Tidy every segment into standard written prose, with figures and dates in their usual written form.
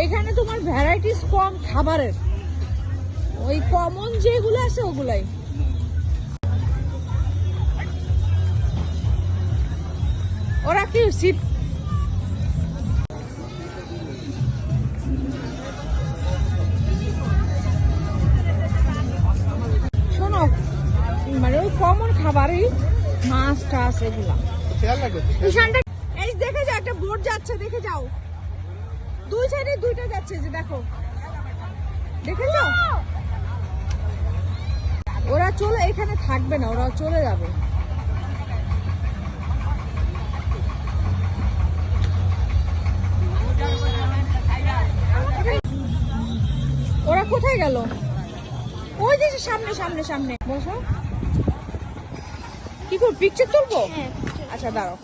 এখানে তোমার ভ্যারাইটিস কম খাবারের, ওই কমন যেগুলো আছে ওগুলাই। ওরা কি সিট শোনো, মানে ওই কমন খাবারই মাছ টাছ এগুলা। এই দেখে যাও, একটা বোট যাচ্ছে, দেখে যাও, দুই সাইডে দুইটা যাচ্ছে, যে দেখো, দেখে যাও। ওরা চলে, এখানে থাকবে না, ওরা চলে যাবে। ওরা কোথায় গেল? ওই যে সামনে সামনে সামনে। বসো, কি করবো, পিকচার তুলবো? আচ্ছা দাঁড়াও।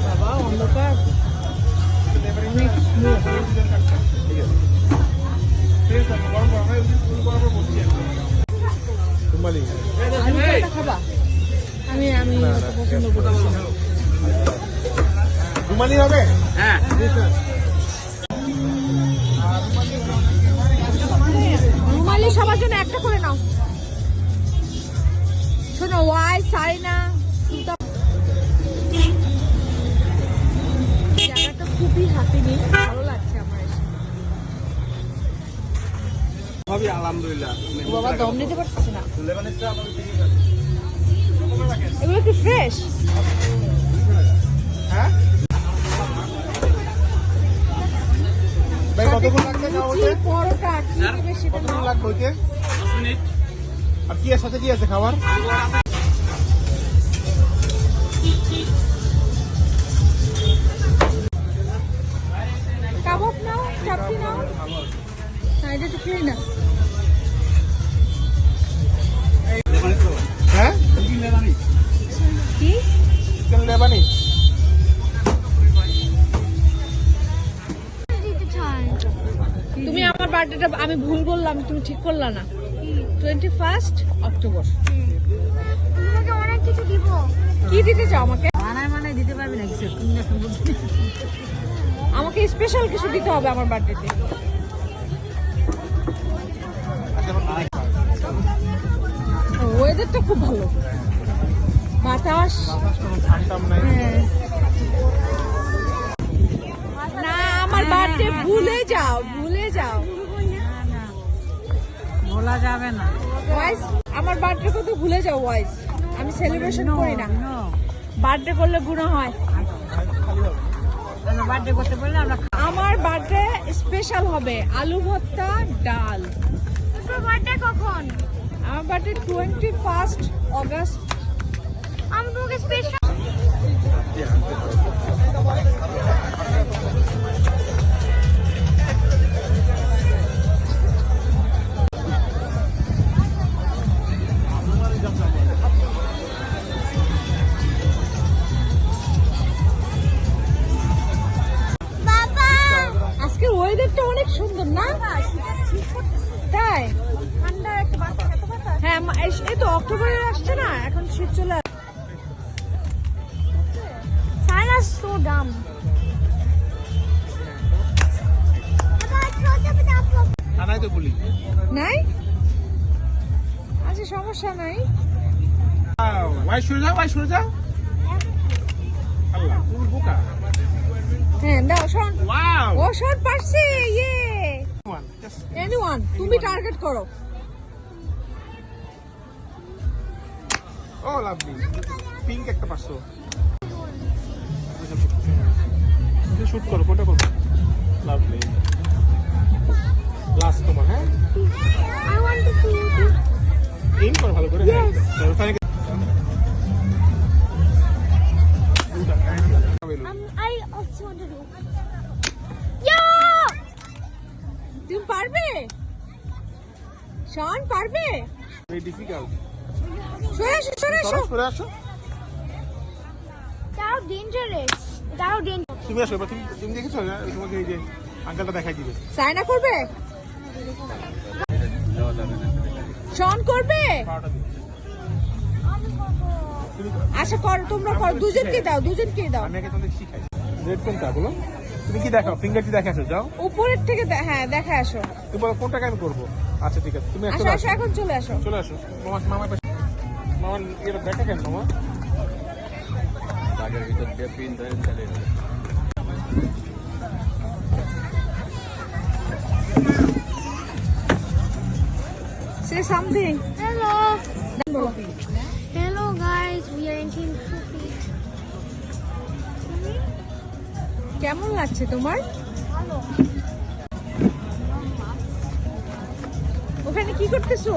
বাবা অন্ধকার, অনেক স্মোক। খাবা? আমি পছন্দ করছি। রুমালি হবে? হ্যাঁ। রুমালি সবার জন্য একটা করে নাও। শোনো, ওয়াই সাইনা, জায়গাটা খুবই হ্যাপি, ভালো লাগছে আমার এসে। হবে আলহামদুলিল্লাহ। বাবা দম নিতে পারছিস না। এগুলো কি ফ্রেশ? হ্যাঁ ভাই, কতক্ষণ লাগবে খাওয়াতে? পরোটা বেশি কতক্ষণ লাগবে হইতে? 10 মিনিট। আর কি এর সাথে কি আছে খাবার? কাবাব নাও, চাপটি নাও। হ্যাঁ, এটা তো খেয়ে না। হ্যাঁ, কি চিকেন লেবানি? তুমি আমার বার্থডেটা আমি ভুল বললাম, তুমি ঠিক করলা না। 21 অক্টোবর। তোমাকে অনেক কিছু দিব। কি দিতে চাও আমাকে? মানে দিতে পারবি না কিছু। আমাকে স্পেশাল কিছু দিতে হবে আমার বার্থডেতে। ওয়েদারটা খুব ভালো, বাতাস। হ্যাঁ। না, আমার বার্থডে ভুলে যাও, ভুলে যাও। বলা যাবে না। ওয়াইস, আমার বার্থডে কত ভুলে যাও ওয়াইস। আমি সেলিব্রেশন করি না। বার্থডে করলে গুনাহ হয়। বার্থডে করতে বললে আমরা আমার বার্থডে স্পেশাল হবে, আলু ভর্তা, ডাল। তোর বার্থডে কখন? আমার বার্থডে 21 অগস্ট। আমি তোমাকে স্পেশাল আজকের ওয়েদারটা অনেক সুন্দর না? তাই? ঠান্ডা একটা বাতাস, এত বাতাস। হ্যাঁ, এই তো অক্টোবরে আসছে না, এখন শীত চলে আসছে। Sinus so Dam. থানায় তো বলি নাই, আচ্ছা সমস্যা নাই। ভাই শুনে যাও, ভাই শুনে যাও। আল্লাহ, তুমি বোকা। হ্যাঁ দাও, শোন। ওয়াও, ও শোন, পারছি। ইয়ে, জাস্ট এনিওয়ান, তুমি টার্গেট করো। ও লাভলি, পিঙ্ক একটা পাঁচশো। শুট করো, কোনটা করবো? লাভলি, লাস্ট তোমার। হ্যাঁ, I want to see aim করো ভালো করে। হ্যাঁ, ওখানে I also want to do. Yeah! তুমি পারবে? শোন, পারবে? Very difficult. সরে আসো, সরে আসো। সরে আসো। That's dangerous. That's dangerous. তুমি আসো এবার। তুমি দেখেছো না, তোমাকে এই যে আঙ্কেলটা দেখাই দিবে। সাইনা করবে? শোন করবে? তুমি আচ্ছা করো, তোমরা করো, দুজনকে দাও, দুজনকে দাও। আমি আগে তোমাদের শিখাই। রেড কোনটা বলো? তুমি কি দেখাও, ফিঙ্গারটি দেখে আসো, যাও। উপরের থেকে হ্যাঁ দেখে আসো। তুমি বলো কোনটাকে আমি করবো। আচ্ছা ঠিক আছে, তুমি আসো চলে আসো, আসো, এখন চলে আসো। চলে আসো। মামা মামা এটা দেখা কেন মামা? বাগের ভিতর দিয়ে পিন ধরে চলে যাবে। Say something. Hello. বলো। Hello guys, we are in Team Fufi. কেমন লাগছে তোমার? Hello. ওখানে কি করতেছো?